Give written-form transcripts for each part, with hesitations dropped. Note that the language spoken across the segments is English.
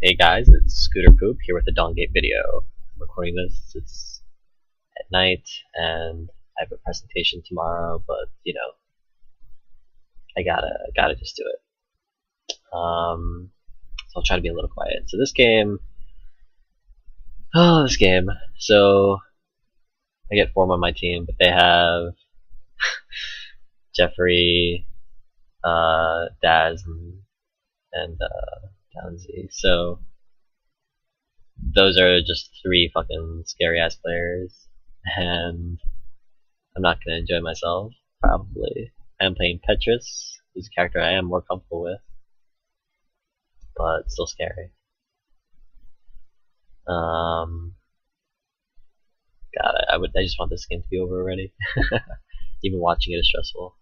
Hey guys, it's skooterpoop here with a Dawngate video. I'm recording this, it's at night, and I have a presentation tomorrow, but you know, I gotta just do it. So I'll try to be a little quiet. So this game, So I get Form on my team, but they have Jeffrey, Daz, and Downsy. So those are just three fucking scary ass players, and I'm not gonna enjoy myself, probably. I am playing Petrus, who's a character I am more comfortable with, but still scary. God, I just want this game to be over already. Even watching it is stressful.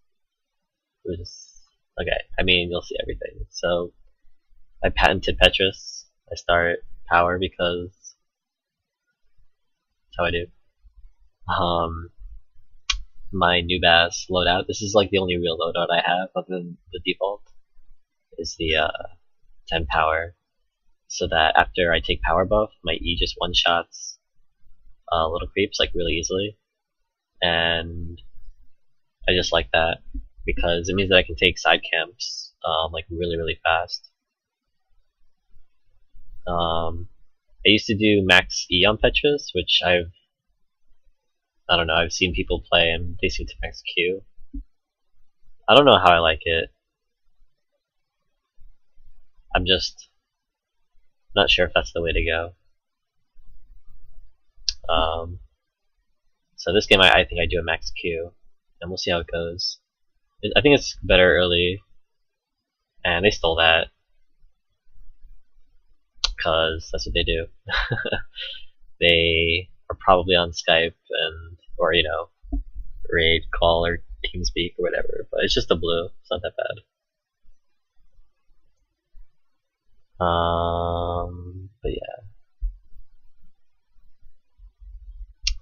It was okay. I mean, you'll see everything. So I patented Petrus. I start power because that's how I do. My new bass loadout. This is like the only real loadout I have other than the default. Is the 10 power, so that after I take power buff, my E just one shots little creeps like really easily, and I just like that because it means that I can take side camps like really fast. I used to do max E on Petrus, which I don't know, I've seen people play and they seem to max Q. I don't know how I like it. I'm just not sure if that's the way to go. So this game I think I do a max Q, and we'll see how it goes. I think it's better early, and they stole that because that's what they do. They are probably on Skype or you know, raid call or TeamSpeak or whatever, but it's just a blue. It's not that bad. But yeah,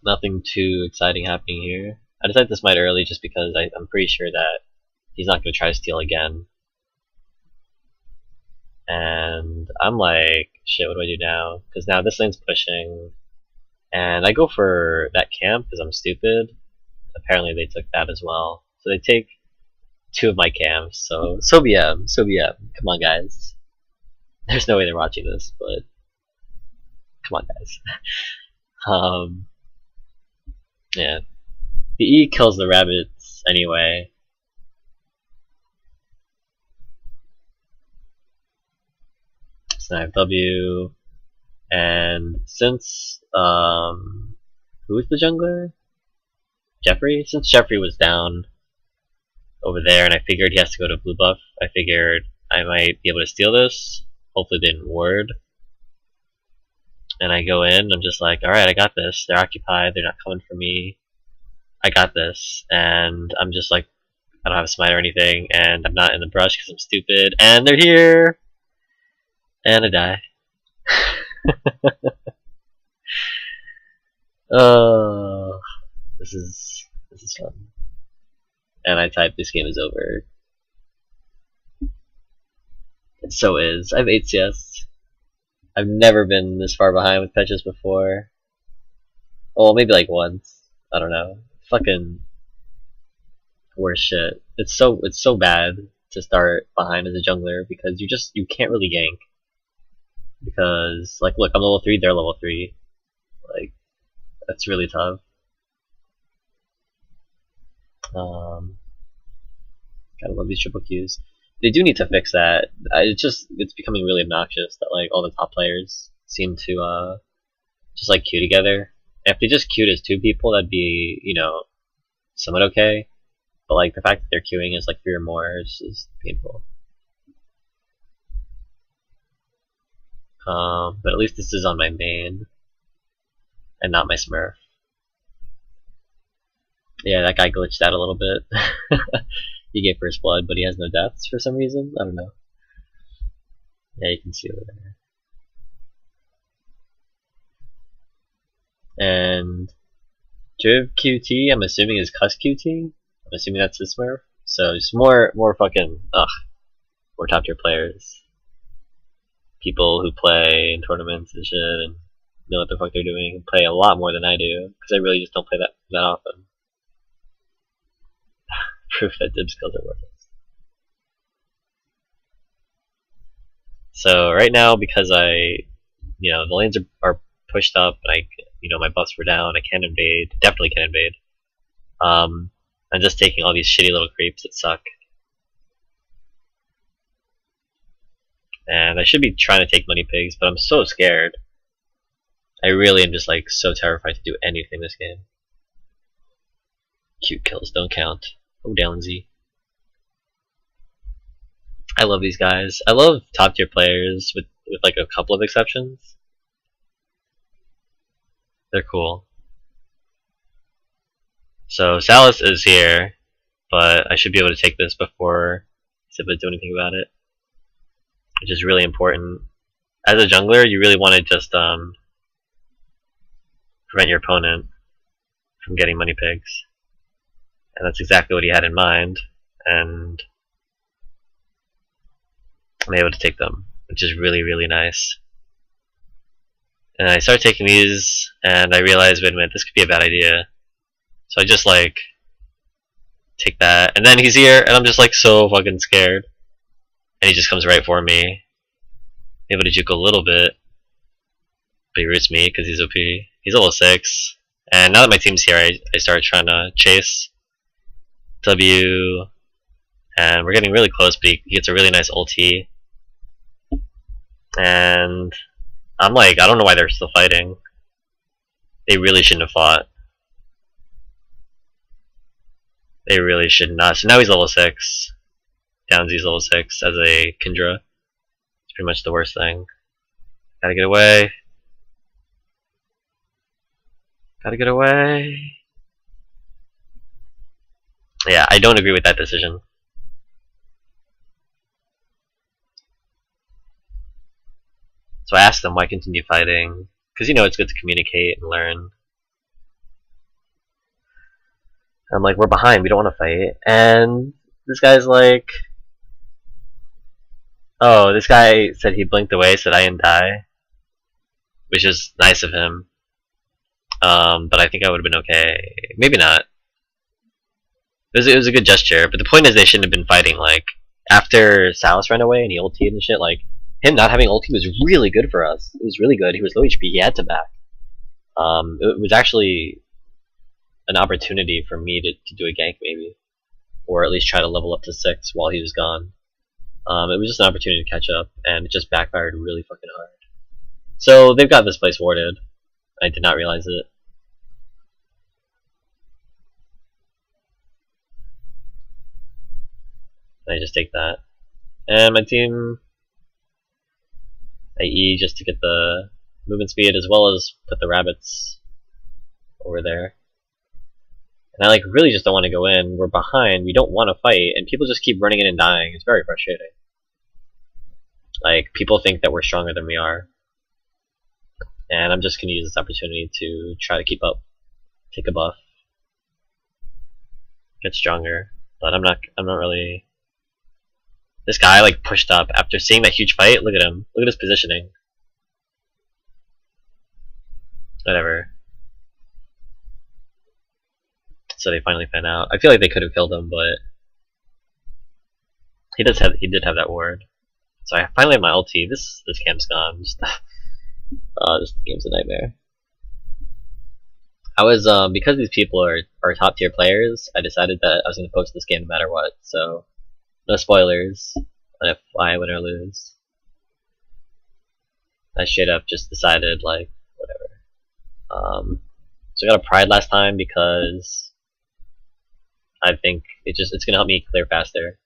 nothing too exciting happening here. I decided to smite early just because I'm pretty sure that he's not going to try to steal again. And I'm like, shit, what do I do now? Because now this lane's pushing, and I go for that camp because I'm stupid. Apparently they took that as well. So they take two of my camps, so BM. Come on, guys. There's no way they're watching this, but come on, guys. Yeah. The E kills the rabbits anyway. Snipe W, and since who is the jungler? Jeffrey? Since Jeffrey was down over there and I figured he has to go to blue buff, I figured I might be able to steal this. Hopefully they didn't ward. And I go in, I'm just like, alright, I got this. They're occupied, they're not coming for me. I got this. And I'm just like, I don't have a smite or anything, and I'm not in the brush because I'm stupid, and they're here! And I die. Oh, this is fun. And I type this game is over. It so is. I have 8 CS. I've never been this far behind with Petrus before. Well, maybe like once. I don't know. Fucking worse shit. It's so bad to start behind as a jungler because you can't really gank. Because like look, I'm level 3, they're level 3. Like that's really tough. Gotta love these triple Qs. They do need to fix that. It's becoming really obnoxious that like all the top players seem to just like queue together. And if they just queued as 2 people, that'd be, you know, somewhat okay. But like the fact that they're queuing as like 3 or more is just painful. But at least this is on my main and not my Smurf. Yeah, that guy glitched out a little bit. He gave first blood, but he has no deaths for some reason. I don't know. Yeah, you can see over there. And Driv QT, I'm assuming is Cuss QT. I'm assuming that's his Smurf. So just more fucking more top tier players. people who play in tournaments and shit and know what the fuck they're doing and play a lot more than I do, because I really just don't play that often. Proof that dib skills are worthless. So right now, because the lanes are pushed up and my buffs were down, I can't invade, definitely can't invade. I'm just taking all these shitty little creeps that suck. And I should be trying to take money pigs, but I'm so scared. I really am just like so terrified to do anything this game. Cute kills don't count. Oh, Downsy. I love these guys. I love top tier players with like a couple of exceptions. They're cool. So Salus is here, but I should be able to take this before he's able to do anything about it, which is really important. As a jungler, you really want to just prevent your opponent from getting money pigs, and that's exactly what he had in mind, and I'm able to take them, which is really, really nice. And I start taking these, and I realize, wait a minute, this could be a bad idea. So I just like take that, and then he's here, and I'm just like so fucking scared. And he just comes right for me. Able to juke a little bit, but he roots me because he's OP. He's level 6, and now that my team's here, I start trying to chase W, and we're getting really close, but he gets a really nice ulti. And I'm like, I don't know why they're still fighting. They really shouldn't have fought. They really should not. So now he's level 6. Downsy's level 6 as a Kindra. It's pretty much the worst thing. Gotta get away. Gotta get away. Yeah, I don't agree with that decision. So I asked them why continue fighting, because it's good to communicate and learn. I'm like, we're behind, we don't want to fight. And this guy's like, oh, this guy said he blinked away so that I didn't die, which is nice of him. But I think I would have been okay. Maybe not. It was a good gesture, but the point is they shouldn't have been fighting. Like, after Salus ran away and he ultied and shit, like, him not having ulti was really good for us. It was really good. He was low HP, he had to back. It was actually an opportunity for me to do a gank maybe, or at least try to level up to 6 while he was gone. It was just an opportunity to catch up, and it just backfired really fucking hard. So they've got this place warded. I did not realize it. I just take that, and my team, I E just to get the movement speed as well as put the rabbits over there. And I like really just don't want to go in. We're behind, we don't want to fight, and people just keep running in and dying. It's very frustrating. Like, people think that we're stronger than we are. And I'm just gonna use this opportunity to try to keep up. Take a buff. Get stronger. But I'm not really. This guy like pushed up after seeing that huge fight. Look at him. Look at his positioning. Whatever. So they finally fan out. I feel like they could have killed him, but he did have that ward. So I finally have my ulti. This camp's gone. Just, this game's a nightmare. I was because these people are top tier players, I decided that I was gonna post this game no matter what. So no spoilers on if I win or lose. I straight up just decided like whatever. So I got a pride last time because I think it's gonna help me clear faster,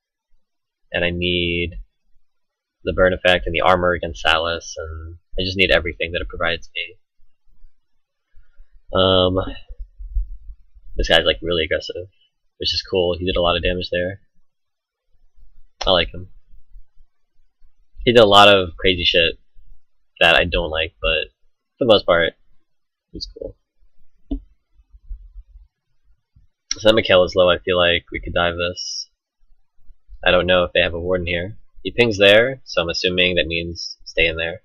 and I need the burn effect and the armor against Salus, and I just need everything that it provides me. This guy's like really aggressive, which is cool. He did a lot of damage there. I like him. He did a lot of crazy shit that I don't like, but for the most part, he's cool. So that Mikhail is low. I feel like we could dive this. I don't know if they have a warden here. He pings there, so I'm assuming that means stay in there.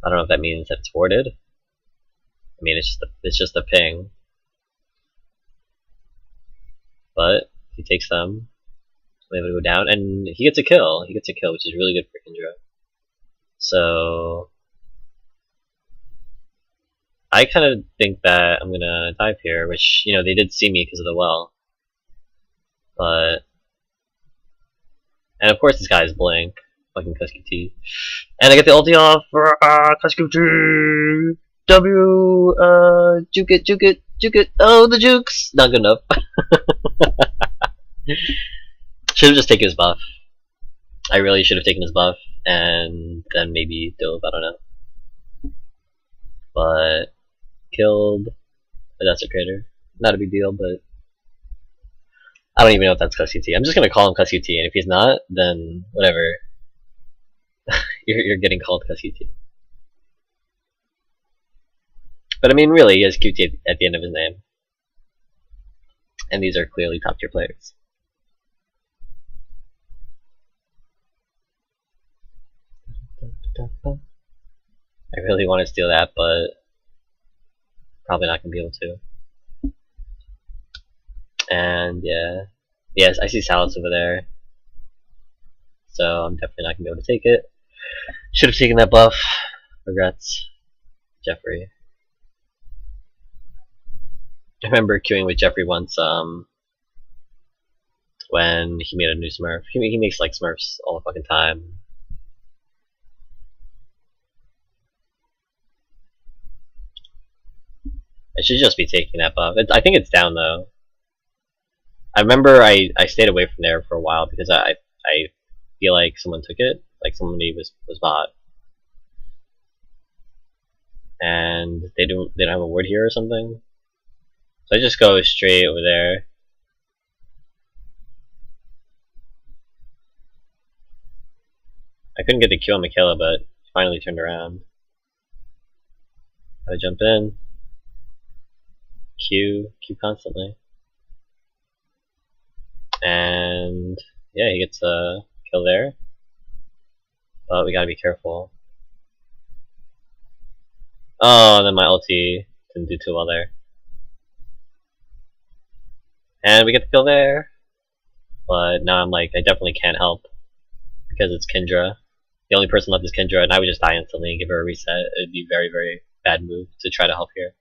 I don't know if that means that it's warded. I mean, it's just a ping. But he takes them, we're able to go down, and he gets a kill. He gets a kill, which is really good for Kindra. So I kind of think that I'm gonna dive here, which, you know, they did see me because of the well. But, and of course this guy is Blink, fucking Kusky T. And I get the ulti off for Kusky T! Juke it, juke it, juke it. Oh, the jukes! Not good enough. Should have just taken his buff. I really should have taken his buff, and then maybe dove, I don't know. But killed a desecrator. Not a big deal, but I don't even know if that's Kusky T. I'm just gonna call him Kusky T, and if he's not, then whatever. you're getting called Kusky T. But I mean, really, he has QT at the end of his name. And these are clearly top tier players. I really want to steal that, but probably not gonna be able to. And yeah, yes, I see Salus over there, so I'm definitely not gonna be able to take it. Should have taken that buff. Regrets, Jeffrey. I remember queuing with Jeffrey once. When he made a new Smurf. He makes like Smurfs all the fucking time. I should just be taking that buff. I think it's down though. I remember I stayed away from there for a while because I feel like someone took it, like somebody was bought, and they don't have a ward here or something. So I just go straight over there. I couldn't get the kill on Michaela, but finally turned around. I jump in. Q constantly. And yeah, he gets a kill there. But we gotta be careful. Oh, and then my ulti didn't do too well there. And we get the kill there. But now I'm like, I definitely can't help. Because it's Kindra. The only person left is Kindra, and I would just die instantly and give her a reset. It would be a very, very bad move to try to help here.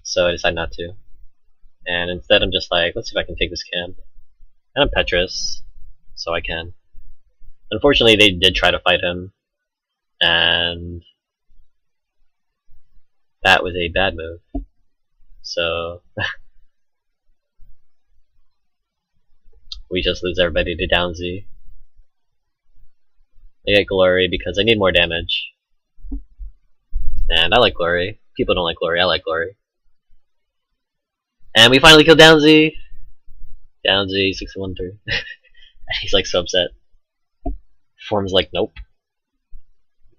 So I decided not to. And instead I'm just like, let's see if I can take this camp. And I'm Petrus, so I can. Unfortunately, they did try to fight him, and that was a bad move. So we just lose everybody to Downsy. I get Glory because I need more damage. And I like Glory. People don't like Glory, I like Glory. And we finally killed Downsy! Downsy 613. He's like so upset. Form's like, nope.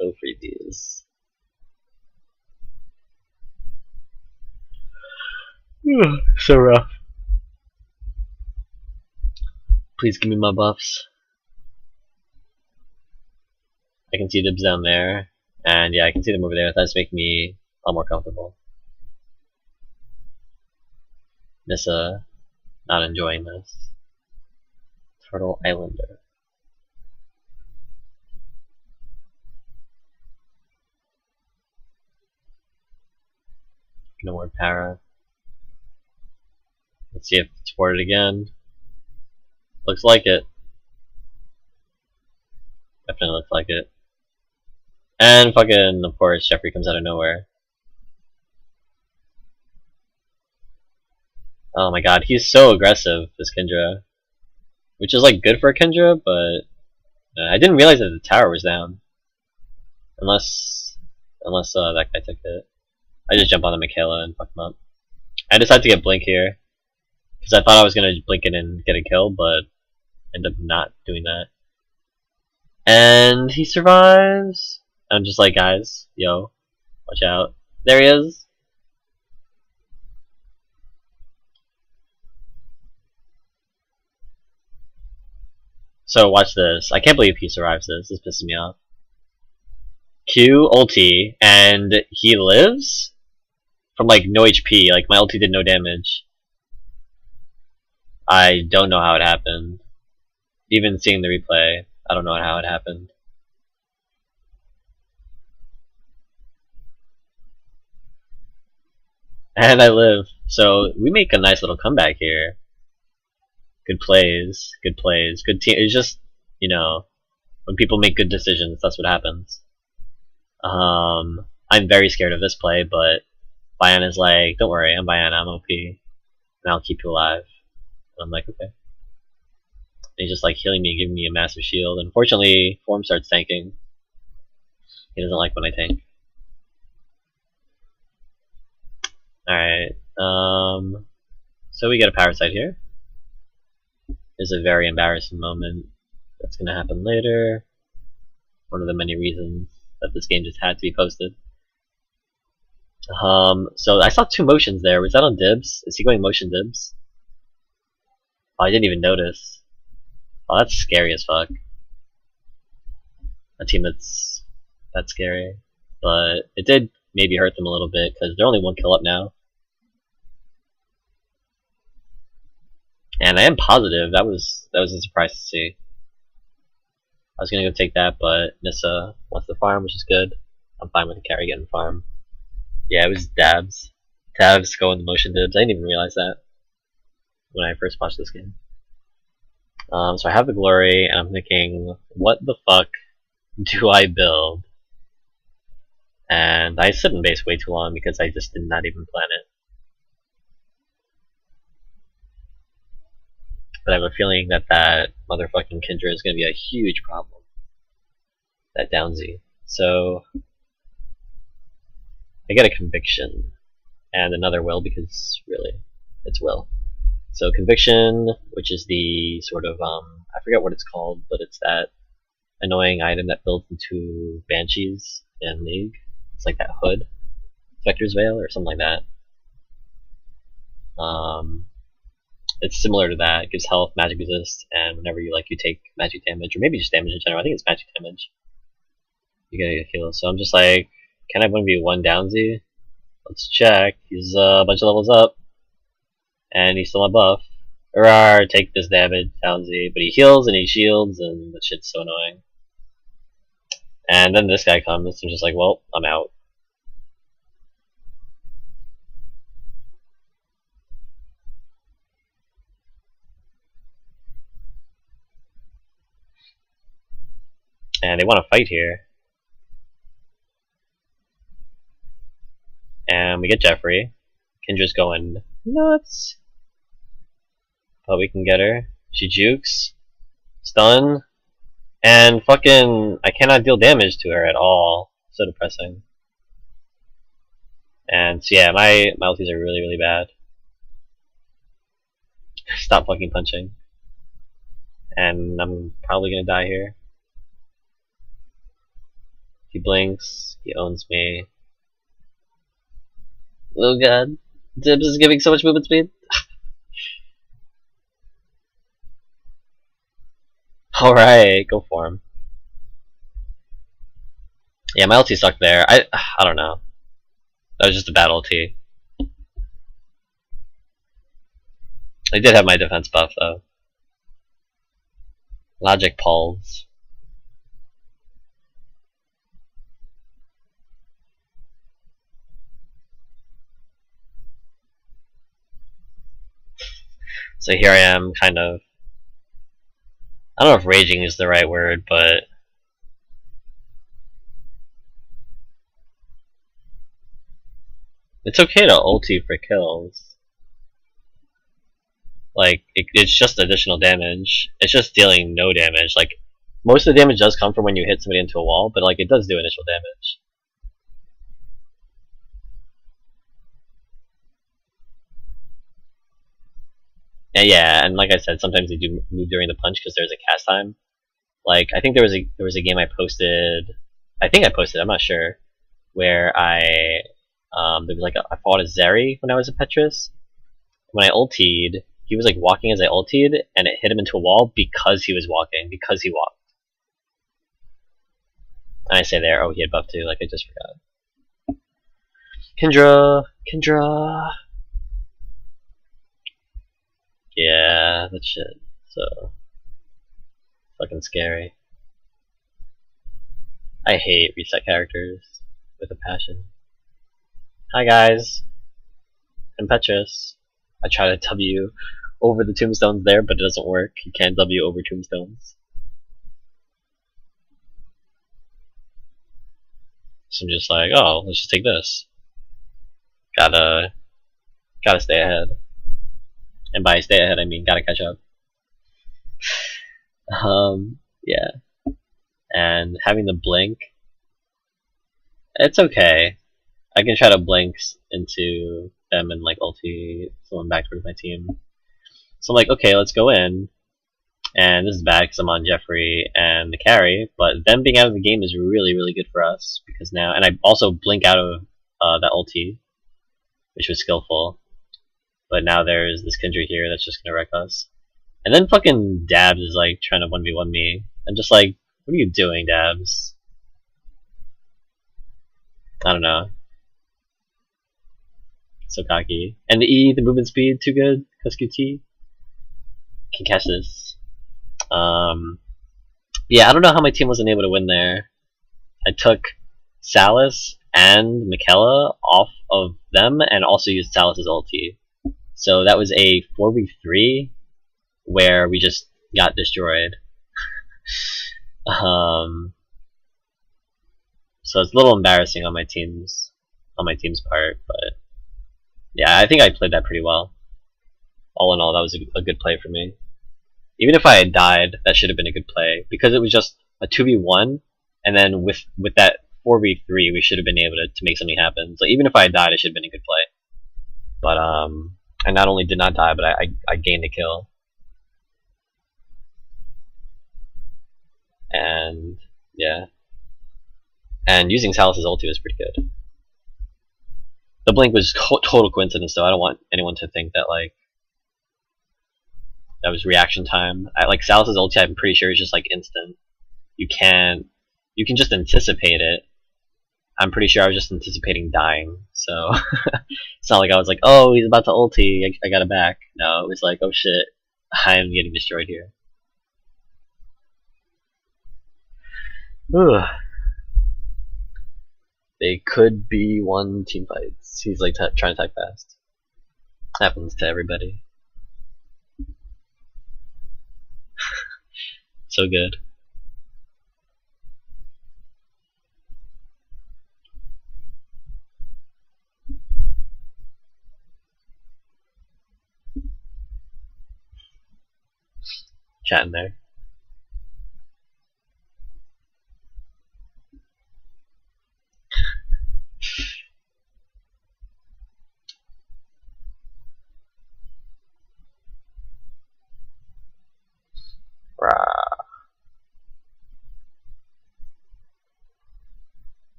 No freebies. So rough. Please give me my buffs. I can see dibs down there. And yeah, I can see them over there. That's making me a lot more comfortable. Nissa, not enjoying this. Turtle Islander. No more para. Let's see if it's warded again. Looks like it. Definitely looks like it. And fucking, of course, Jeffrey comes out of nowhere. Oh my god, he's so aggressive, this Kindra. Which is like good for a Kindra, but I didn't realize that the tower was down. Unless that guy took it. I just jump on the Michaela and fuck him up. I decided to get Blink here. Because I thought I was going to blink it and get a kill, but ended up not doing that. And he survives. I'm just like, guys, yo, watch out. There he is. So watch this. I can't believe he survives this. This pisses me off. Q ulti, and he lives from like no HP. Like my ulti did no damage. I don't know how it happened. Even seeing the replay, I don't know how it happened. And I live. So we make a nice little comeback here. Good plays, good plays, good team. It's just, you know, when people make good decisions, that's what happens. I'm very scared of this play, but Bayana's like, don't worry, I'm Bayana, I'm OP, and I'll keep you alive. And I'm like, okay. And he's just like healing me, giving me a massive shield. Unfortunately, Form starts tanking. He doesn't like when I tank. Alright, so we get a Parasite here. Is a very embarrassing moment that's gonna happen later. One of the many reasons that this game just had to be posted. So I saw two motions there. Was that on dibs? Is he going motion dibs? Oh, I didn't even notice. Oh, that's scary as fuck. A team that's scary. But it did maybe hurt them a little bit, because they're only 1 kill up now. And I am positive, that was a surprise to see. I was gonna go take that, but Nissa wants the farm, which is good. I'm fine with the carry getting farm. Yeah, it was dabs. Dabs going the motion dibs. I didn't even realize that when I first watched this game. So I have the glory, and I'm thinking, what the fuck do I build? And I sit in base way too long because I just did not even plan it. But I have a feeling that that motherfucking Kindra is going to be a huge problem. That Downsy. So I get a conviction and another will, because really it's will. So conviction, which is the sort of I forget what it's called, but it's that annoying item that builds into Banshees in League. It's like that hood, Spectre's Veil or something like that. It's similar to that. It gives health, magic resist, and whenever you take magic damage, or maybe just damage in general, I think it's magic damage, you get a heal. So I'm just like, can I 1v1 Downsy? Let's check. He's a bunch of levels up, and he's still on buff. Hurrah, take this damage, Downsy. But he heals and he shields, and the shit's so annoying. And then this guy comes, and just like, well, I'm out. And they want to fight here. And we get Jeffrey. Kendra's going nuts. But we can get her. She jukes. Stun. And fucking, I cannot deal damage to her at all. So depressing. And so yeah, my ultis are really, really bad. Stop fucking punching. And I'm probably gonna die here. He blinks. He owns me. Oh god. Dibs is giving so much movement speed. Alright, go for him. Yeah, my ulti sucked there. I don't know. That was just a bad ulti. I did have my defense buff though. Logic pulls. So here I am, kind of, I don't know if raging is the right word, but it's okay to ulti for kills. Like, it's just additional damage. It's just dealing no damage. Like, most of the damage does come from when you hit somebody into a wall, but like, it does do initial damage. Yeah, and like I said, sometimes they do move during the punch because there's a cast time. Like, I think there was a game I posted. I think I posted. I'm not sure. Where there was like I fought a Zeri when I was a Petrus. When I ultied, he was like walking as I ultied, and it hit him into a wall because he was walking, because he walked. And I say there, oh, he had buff too, like I just forgot. Kendra! Yeah, that shit. So fucking scary. I hate reset characters with a passion. Hi guys, I'm Petrus. I try to W over the tombstones there, but it doesn't work. You can't W over tombstones. So I'm just like, oh, let's just take this. Gotta stay ahead. And by stay ahead, I mean gotta catch up. Yeah. And having the blink, it's okay. I can try to blink into them and like ulti someone back towards my team. So I'm like, okay, let's go in. And this is bad because I'm on Jeffrey and the carry, but them being out of the game is really, really good for us because now, and I also blink out of that ulti, which was skillful. But now there's this Kindred here that's just gonna wreck us. And then fucking Dabs is like trying to 1v1 me. I'm just like, what are you doing, Dabs? I don't know. So cocky. And the E, the movement speed, too good. Cuscu T. Can catch this. Yeah, I don't know how my team wasn't able to win there. I took Salas and Michaela off of them and also used Salas's ulti. So that was a 4v3 where we just got destroyed. So it's a little embarrassing on my team's part, but yeah, I think I played that pretty well. All in all, that was a good play for me. Even if I had died, that should have been a good play because it was just a 2v1, and then with that 4v3, we should have been able to make something happen. So even if I had died, it should have been a good play. But I not only did not die, but I gained a kill. And yeah, and using Salas's ulti was pretty good. The blink was total coincidence, though. I don't want anyone to think that like that was reaction time. Like Salas's ulti, I'm pretty sure is just like instant. You can just anticipate it. I'm pretty sure I was just anticipating dying, so it's not like I was like, oh, he's about to ulti, I got it back. No, it was like, oh shit, I am getting destroyed here. Ugh. They could be one team fights. He's like trying to attack fast. Happens to everybody. So good. Chatting there. Rah.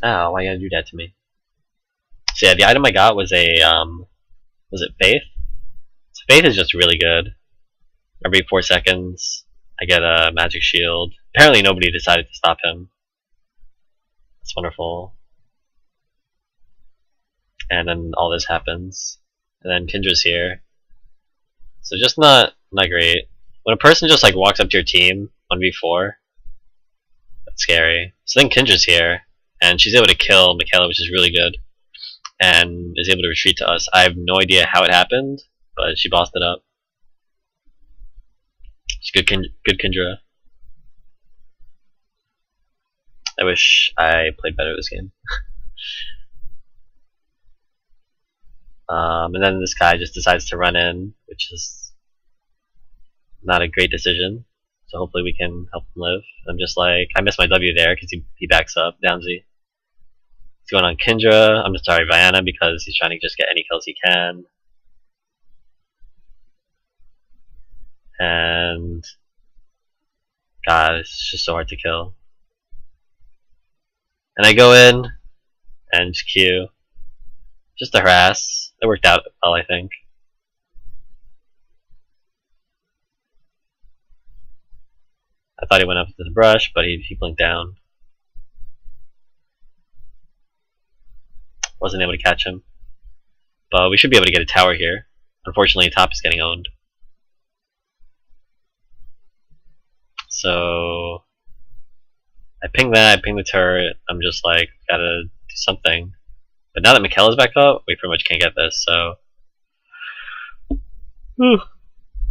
Oh, why you gotta do that to me? So yeah, the item I got was a was it Faith? So Faith is just really good. Every 4 seconds, I get a magic shield. Apparently nobody decided to stop him. It's wonderful. And then all this happens. And then Kendra's here. So just not great. When a person just like walks up to your team 1v4, that's scary. So then Kendra's here, and she's able to kill Michaela, which is really good, and is able to retreat to us. I have no idea how it happened, but she bossed it up. It's good Kendra. I wish I played better this game. And then this guy just decides to run in, which is not a great decision. So hopefully we can help him live. I'm just like, I missed my W there because he backs up, Downsy. He's going on Kendra. I'm just sorry, Viana, because he's trying to just get any kills he can. And God, it's just so hard to kill. And I go in and just Q. Just to harass. It worked out well, I think. I thought he went up to the brush, but he blinked down. Wasn't able to catch him. But we should be able to get a tower here. Unfortunately, top is getting owned. So I ping that, I ping the turret, I'm just like, gotta do something. But now that Mikela's back up, we pretty much can't get this, so it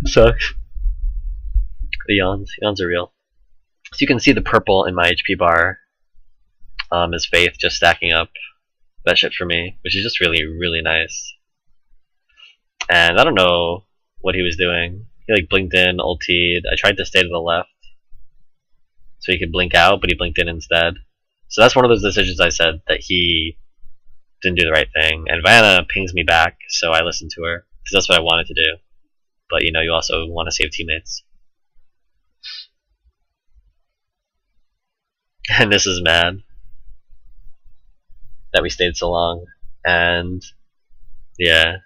sucks. The yawns are real. So you can see the purple in my HP bar is Faith just stacking up that shit for me, which is just really, really nice. And I don't know what he was doing. He like blinked in, ultied. I tried to stay to the left so he could blink out, but he blinked in instead. So that's one of those decisions I said that he didn't do the right thing. And Vanna pings me back, so I listened to her, because that's what I wanted to do. But you know, you also want to save teammates. And this is mad that we stayed so long. And yeah.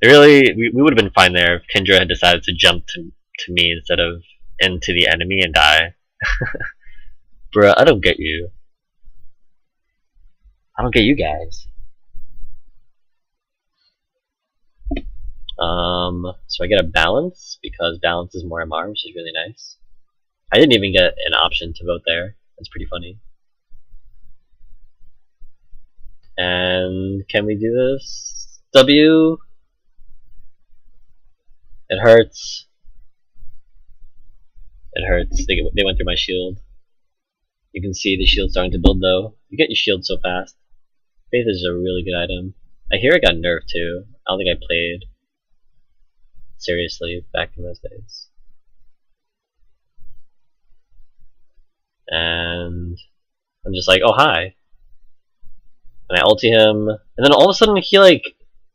Really, we would have been fine there if Kendra had decided to jump to me instead of into the enemy and die. Bruh, I don't get you. I don't get you guys. So I get a balance, because balance is more MR, which is really nice. I didn't even get an option to vote there. That's pretty funny. And can we do this? W. It hurts. It hurts. They went through my shield. You can see the shield starting to build though. You get your shield so fast. Faith is a really good item. I hear it got nerfed too. I don't think I played seriously back in those days. And I'm just like, oh hi. And I ulti him, and then all of a sudden he like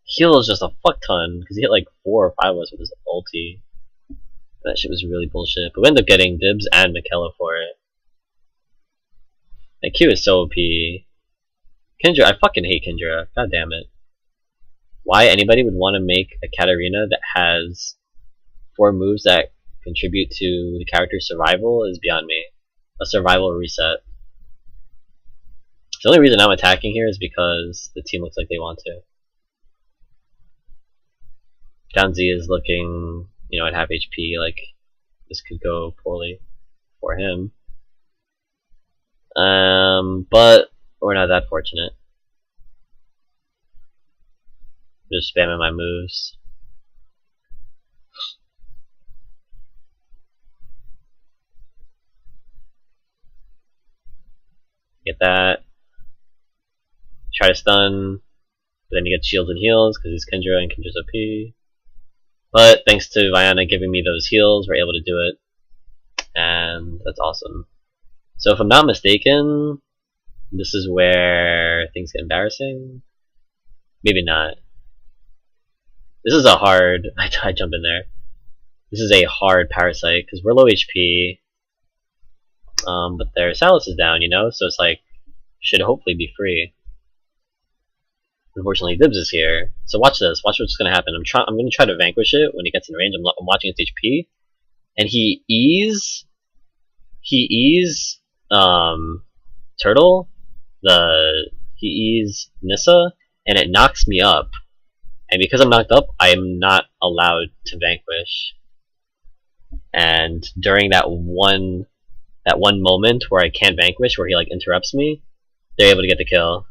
heals just a fuck ton, because he hit like 4 or 5 of us with his ulti. That shit was really bullshit, but we ended up getting Dibs and Mikela for it. That Q is so OP. Kendra, I fucking hate Kendra, god damn it. Why anybody would want to make a Katarina that has 4 moves that contribute to the character's survival is beyond me. A survival reset. The only reason I'm attacking here is because the team looks like they want to. John Z is looking, you know, at half HP, like this could go poorly for him. But we're not that fortunate. Just spamming my moves. Get that. Try to stun, but then you get shields and heals because he's Kendra and Kendra's OP. But thanks to Viana giving me those heals, we're able to do it. And that's awesome. So if I'm not mistaken, this is where things get embarrassing. Maybe not. This is a hard... I jump in there. This is a hard parasite because we're low HP. But their Salus is down, you know? So it's like, should hopefully be free. Unfortunately, Dibs is here. So watch this. Watch what's gonna happen. I'm gonna try to vanquish it when he gets in range. I'm watching its HP, and he ease Turtle. He ease Nissa, and it knocks me up. And because I'm knocked up, I am not allowed to vanquish. And during that one moment where I can't vanquish, where he like interrupts me, they're able to get the kill.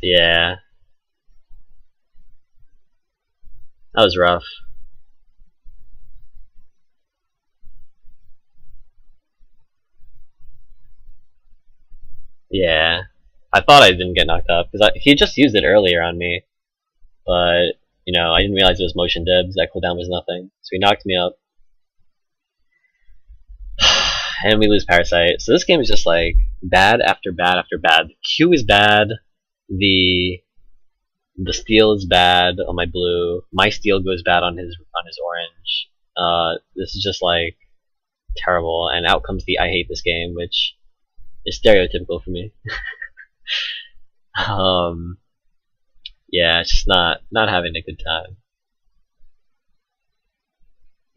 Yeah. That was rough. Yeah. I thought I didn't get knocked up, because he just used it earlier on me. But, you know, I didn't realize it was motion dibs. That cooldown was nothing. So he knocked me up. And we lose Parasite. So this game is just like bad after bad after bad. The Q is bad. The steel is bad on my blue. My steel goes bad on his orange. This is just like terrible. And out comes the I hate this game, which is stereotypical for me. Yeah, it's just not having a good time.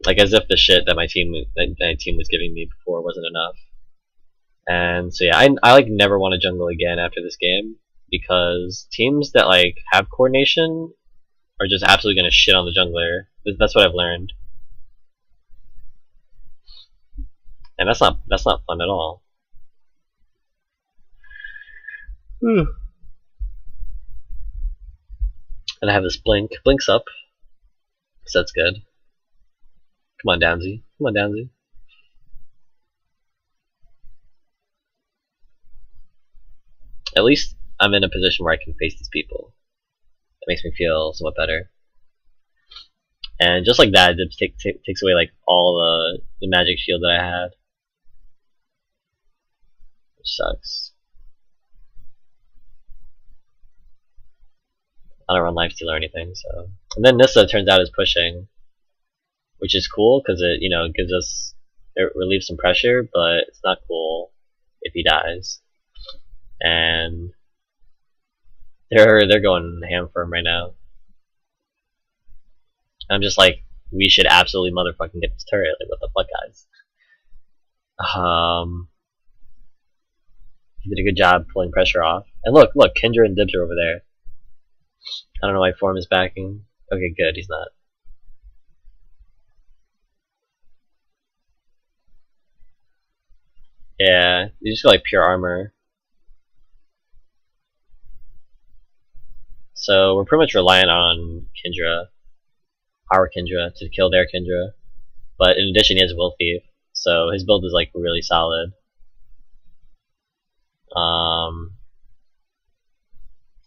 Like as if the shit that my team was giving me before wasn't enough. And so yeah, I like never want to jungle again after this game because teams that like have coordination are just absolutely gonna shit on the jungler. That's what I've learned, and that's not fun at all. And I have this blinks up, so that's good. Come on, Downsy. Come on, Downsy. At least I'm in a position where I can face these people. That makes me feel somewhat better. And just like that, it takes away like all the magic shield that I had, which sucks. I don't run lifesteal or anything, so. And then Nissa turns out is pushing, which is cool because it gives us, it relieves some pressure, but it's not cool if he dies. And they're going ham for him right now. I'm just like, we should absolutely motherfucking get this turret. Like, what the fuck, guys? He did a good job pulling pressure off. And look, Kendra and Dibs are over there. I don't know why Form is backing. Okay, good, he's not. Yeah, you just got like pure armor. So we're pretty much reliant on Kendra, our Kendra, to kill their Kendra. But in addition, he has Will Thief, so his build is like really solid.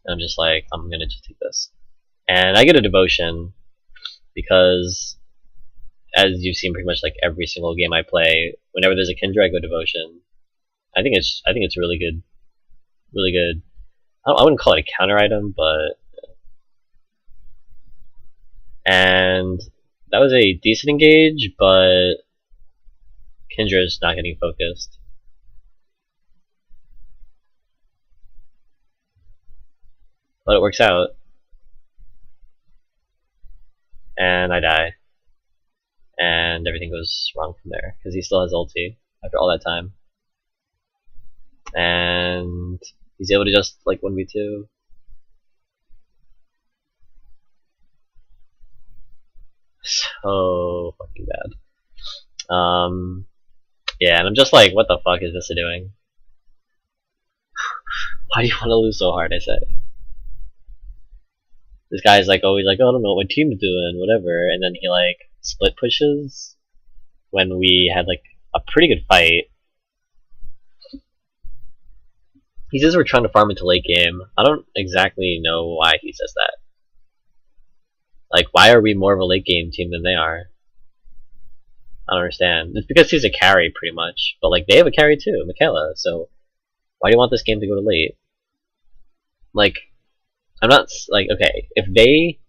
I'm just like, I'm gonna just take this. And I get a devotion because, as you've seen pretty much like every single game I play, whenever there's a Kendra, I go devotion. I think it's really good, really good. I wouldn't call it a counter item, but and that was a decent engage, but Kendra's not getting focused. But it works out. And I die. And everything goes wrong from there, because he still has ulti after all that time. And he's able to just like 1v2. So fucking bad. Yeah, and I'm just like, what the fuck is this doing? Why do you want to lose so hard, I say? This guy's like always like, oh, I don't know what my team's doing, whatever, and then he like split pushes when we had like a pretty good fight. He says we're trying to farm into late game. I don't exactly know why he says that. Like, why are we more of a late game team than they are? I don't understand. It's because he's a carry, pretty much. But, like, they have a carry too, Michaela, so why do you want this game to go to late? Like, I'm not, like, okay, if they...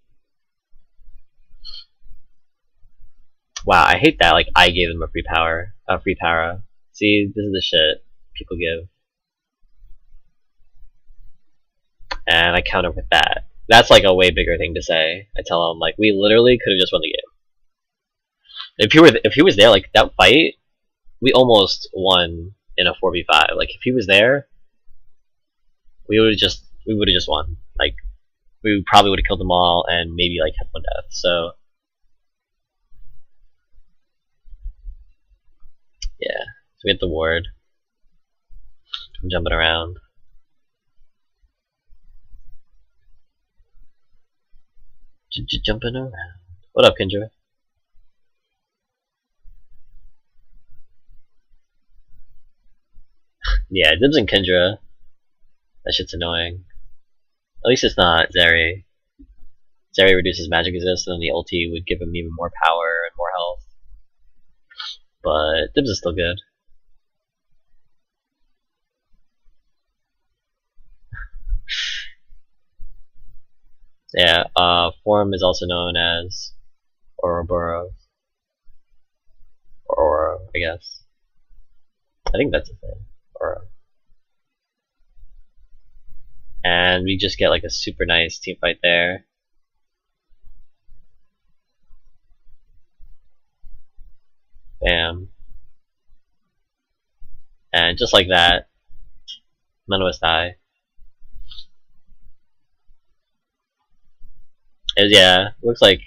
Wow, I hate that, like, I gave them a free power. See, this is the shit people give. And I counter with that. That's, like, a way bigger thing to say. I tell them, like, we literally could have just won the game. If he was there, like that fight, we almost won in a 4v5. Like if he was there, we would have just won. Like we probably would have killed them all and maybe like had one death. So yeah, so we hit the ward. I'm jumping around. Jumping around. What up, Kendra? Yeah, Dibs and Kendra. That shit's annoying. At least it's not Zeri. Zeri reduces magic resist, and then the ulti would give him even more power and more health. But Dibs is still good. Yeah, Form is also known as Ouroboros. Or Oro, I guess. I think that's a thing. Oro. And we just get like a super nice team fight there. And just like that, none of us die. Yeah, looks like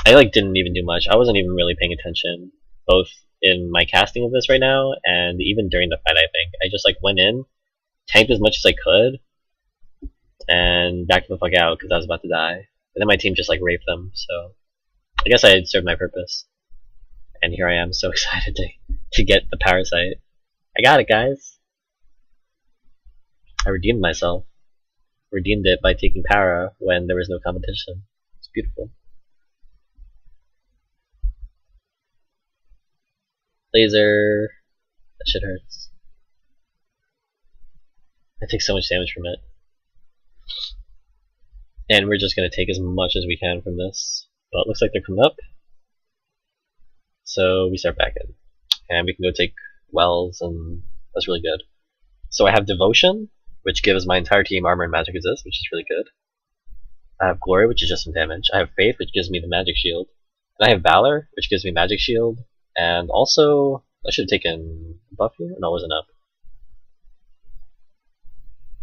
I didn't even do much. I wasn't even really paying attention, both in my casting of this right now and even during the fight. I think I just went in, tanked as much as I could, and backed the fuck out because I was about to die. And then my team just raped them. So I guess I had served my purpose. And here I am, so excited to get the parasite. I got it, guys. I redeemed myself. Redeemed it by taking para when there was no competition. It's beautiful. Laser. That shit hurts. I take so much damage from it. And we're just gonna take as much as we can from this. But it looks like they're coming up. So we start back in. And we can go take wells, and that's really good. So I have Devotion, which gives my entire team armor and magic resist, which is really good. I have Glory, which is just some damage. I have Faith, which gives me the magic shield. And I have Valor, which gives me magic shield. And also, I should have taken a buff here? No, it wasn't up.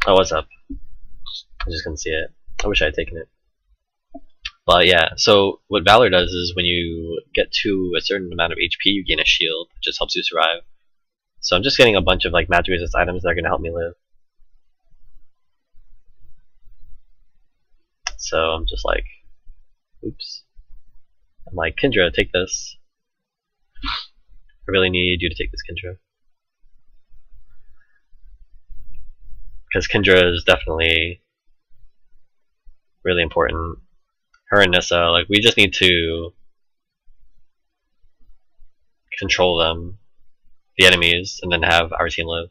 Oh, it was up. I just couldn't see it. I wish I had taken it. But yeah, so what Valor does is when you get to a certain amount of HP, you gain a shield, which just helps you survive. So I'm just getting a bunch of magic resist items that are going to help me live. So I'm just oops. I'm Kendra, take this. I really need you to take this, Kendra. Because Kendra is definitely really important. Her and Nissa, we just need to control them, the enemies, and then have our team live.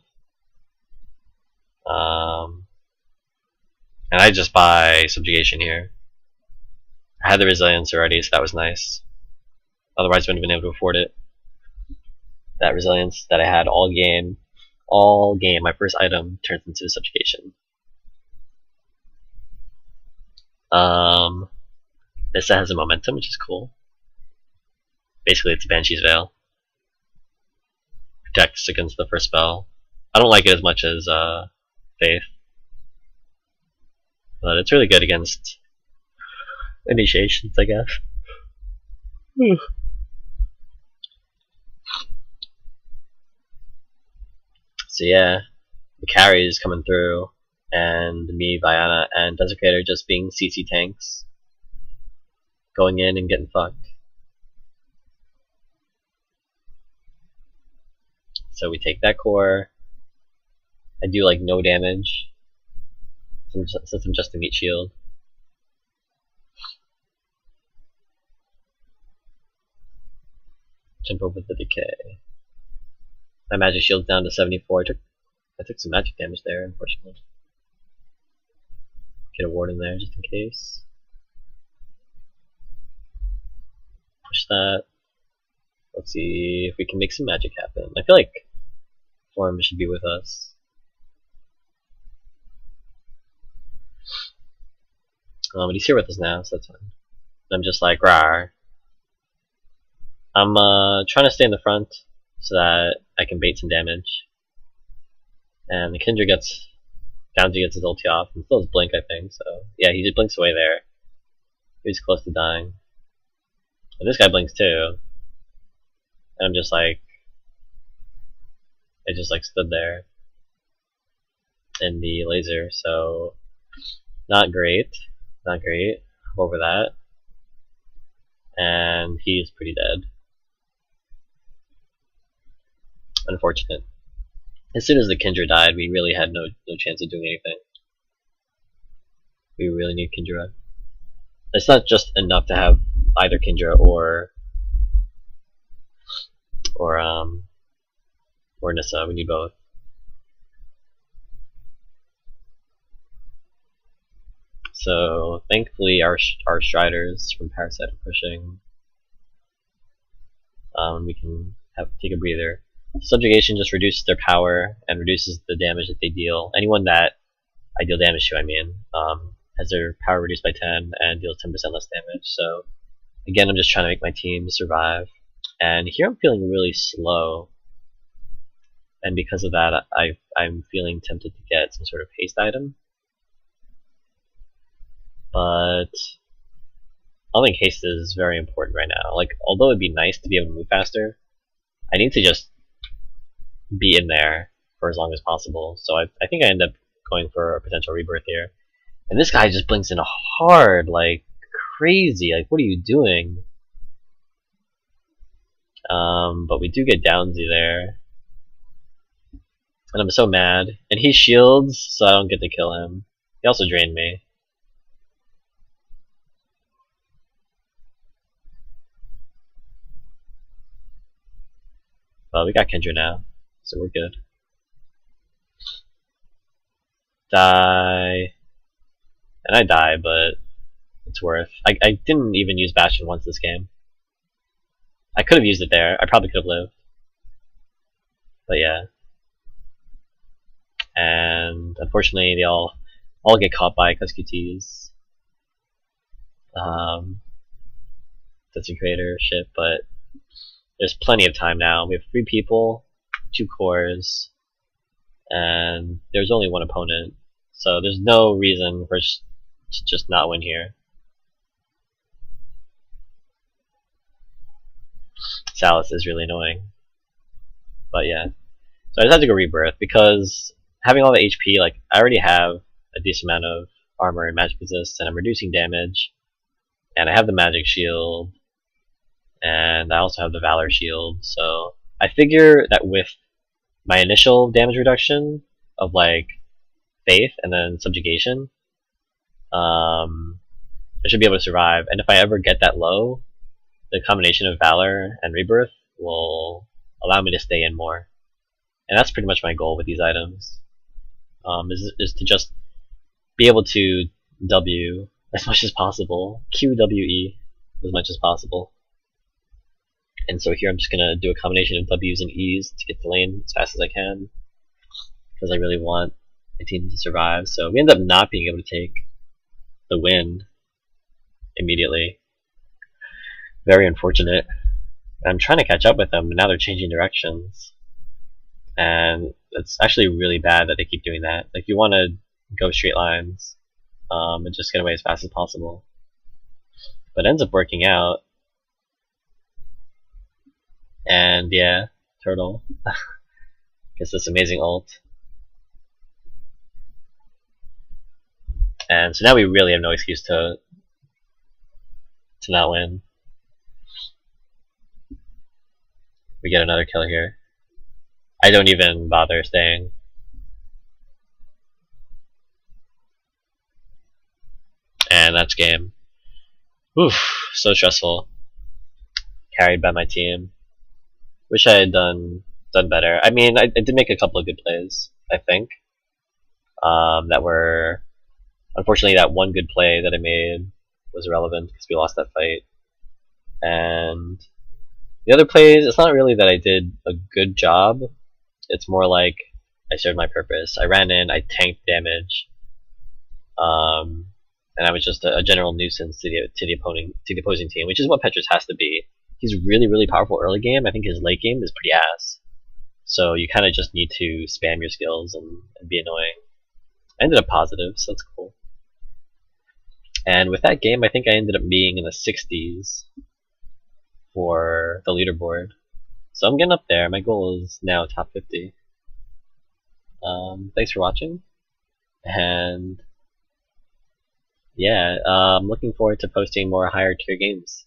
And I just buy Subjugation here. I had the Resilience already, so that was nice. Otherwise I wouldn't have been able to afford it. That Resilience that I had all game, my first item turns into Subjugation. Nissa has a momentum, which is cool. Basically, it's Banshee's Veil. Protects against the first spell. I don't like it as much as Faith, but it's really good against initiations, I guess. So yeah, the carries coming through, and me, Viana, and Desecrator just being CC tanks, going in and getting fucked. So we take that core. I do no damage since I'm just a meat shield. Jump over the decay. My magic shield's down to 74. I took some magic damage there, unfortunately. Get a ward in there just in case. Push that. Let's see if we can make some magic happen. I feel like Form should be with us. But he's here with us now, so that's fine. I'm just rawr. I'm trying to stay in the front so that I can bait some damage. And the Kindred gets his ulti off and still has blink, I think. So yeah, he just blinks away there. He's close to dying. And this guy blinks too. And I'm just I just stood there in the laser, so not great. Not great. Over that. And he's pretty dead. Unfortunate. As soon as the Kindred died, we really had no chance of doing anything. We really need Kindred. It's not just enough to have either Kindred or Nissa. We need both. So thankfully, our Striders from Parasite are pushing. We can take a breather. Subjugation just reduces their power and reduces the damage that they deal. Anyone that I deal damage to, has their power reduced by 10 and deals 10% less damage. So again, I'm just trying to make my team survive. And here I'm feeling really slow. and because of that, I'm feeling tempted to get some sort of haste item. But I don't think haste is very important right now. Like, although it'd be nice to be able to move faster, I need to just be in there for as long as possible. So I think I end up going for a potential rebirth here. And this guy just blinks in hard, like crazy. Like, what are you doing? But we do get Downsy there. And I'm so mad. And he shields, so I don't get to kill him. He also drained me. But we got Kendra now, so we're good. Die. And I die, but it's worth. I didn't even use Bastion once this game. I could have used it there. I probably could have lived. But yeah. And unfortunately, they all get caught by QTs. That's a creator shit, but there's plenty of time now. We have 3 people, 2 cores, and there's only 1 opponent. So there's no reason for us to just not win here. Salus is really annoying. But yeah. So I just had to go rebirth because having all the HP, like, I already have a decent amount of armor and magic resist, and I'm reducing damage. And I have the magic shield, and I also have the valor shield, so I figure that with my initial damage reduction of like faith and then subjugation, I should be able to survive. And if I ever get that low, the combination of valor and rebirth will allow me to stay in more. And that's pretty much my goal with these items, is to just be able to W as much as possible, QWE as much as possible. And so here I'm just gonna do a combination of W's and E's to get the lane as fast as I can, because I really want my team to survive. So we end up not being able to take the win immediately. Very unfortunate. I'm trying to catch up with them, but now they're changing directions. And it's actually really bad that they keep doing that. Like, you want to go straight lines, and just get away as fast as possible. But it ends up working out. And yeah, turtle gets this amazing ult. And so now we really have no excuse to not win. We get another kill here. I don't even bother staying. And that's game. Oof, so stressful. Carried by my team. Wish I had done better. I mean, I did make a couple of good plays, I think. That were, unfortunately, that one good play that I made was irrelevant because we lost that fight. And the other plays, it's not really that I did a good job. It's more like I served my purpose. I ran in, I tanked damage, and I was just a general nuisance to the opposing team, which is what Petrus has to be. He's really powerful early game. I think his late game is pretty ass. So you kind of just need to spam your skills and be annoying. I ended up positive, so that's cool. And with that game, I think I ended up being in the 60s for the leaderboard. So I'm getting up there. My goal is now top 50. Thanks for watching. And yeah, I'm looking forward to posting more higher tier games.